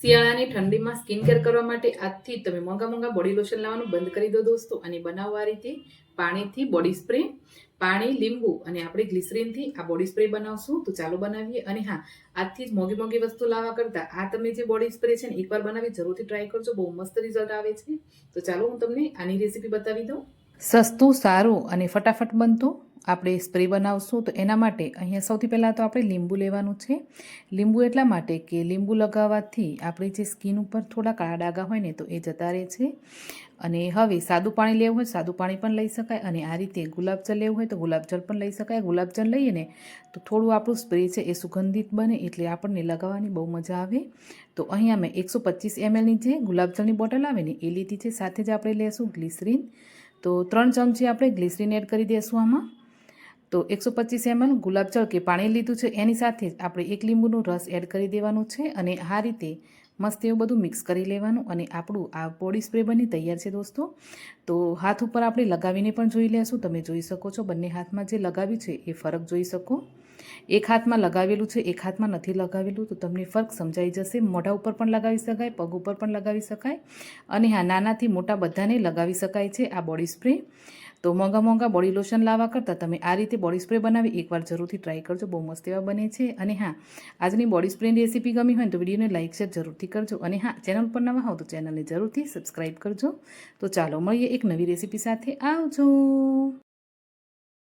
શિયાળાની ઠંડીમાં skin care કરવા માટે આજથી તમે મોંઘા બોડી લોશન લાવવાનું બંધ કરી દો દોસ્તો, અને બનાવવા આ રીતે પાણીથી બોડી સ્પ્રે, પાણી, લીંબુ અને આપણે ગ્લિસરીનથી આ બોડી સ્પ્રે બનાવશું. તો ચાલો બનાવીએ. અને હા, આજથી જ મોંઘી વસ્તુ લાવવા કરતાં આ તમે જે બોડી સ્પ્રે છે ને એકવાર બનાવી જરૂરથી ટ્રાય કરજો, બહુ મસ્ત રિઝલ્ટ આવે છે. તો ચાલો હું તમને આની રેસીપી બતાવી દઉં. સસ્તું, સારું અને ફટાફટ બનતું આપણે સ્પ્રે બનાવશું. તો એના માટે અહીંયા સૌથી પહેલાં તો આપણે લીંબુ લેવાનું છે. લીંબુ એટલા માટે કે લીંબુ લગાવવાથી આપણી જે સ્કિન ઉપર થોડા કાળા ડાઘા હોય ને તો એ જતા રહે છે. અને હવે સાદું પાણી લેવું હોય સાદું પાણી પણ લઈ શકાય, અને આ રીતે ગુલાબજળ લેવું હોય તો ગુલાબજળ પણ લઈ શકાય. ગુલાબજળ લઈએ ને તો થોડું આપણું સ્પ્રે છે એ સુગંધિત બને, એટલે આપણને લગાવવાની બહુ મજા આવે. તો અહીંયા મેં 125 mlની જે ગુલાબજળની બોટલ આવે ને એ લીધી છે. સાથે જ આપણે લેશું ગ્લિસરીન. તો 3 ચમચી આપણે ગ્લિસરીન એડ કરી દઈશું આમાં. તો 125 ml ગુલાબજળ કે પાણી લીધું છે, એની સાથે જ આપણે 1 લીંબુનો રસ એડ કરી દેવાનું છે. અને આ રીતે મસ્ત એવું બધું મિક્સ કરી લેવાનું, અને આપણું આ બોડી સ્પ્રે બની તૈયાર છે દોસ્તો. તો હાથ ઉપર આપણે લગાવીને પણ જોઈ લેશું. તમે જોઈ શકો છો બંને હાથમાં જે લગાવ્યું છે એ ફરક જોઈ શકો. એક હાથમાં લગાવેલું છે, એક હાથમાં નથી લગાવેલું, તો તમને ફરક સમજાઈ જશે. મોઢા ઉપર પણ લગાવી શકાય, પગ ઉપર પણ લગાવી શકાય, અને હા, નાનાથી મોટા બધાને લગાવી શકાય છે આ બોડી સ્પ્રે. તો મોંઘા બોડી લોશન લાવવા કરતાં તમે આ રીતે બોડી સ્પ્રે બનાવી એકવાર જરૂરથી ટ્રાય કરજો, બહુ મસ્ત એવા બને છે. અને હા, આજની બોડી સ્પ્રેની રેસીપી ગમી હોય તો વિડીયોને લાઇક શેર જરૂરથી કરજો. અને હા, ચેનલ પર નવા હોવ તો ચેનલને જરૂરથી સબસ્ક્રાઈબ કરજો. તો ચાલો મળીએ એક નવી રેસીપી સાથે. આવજો.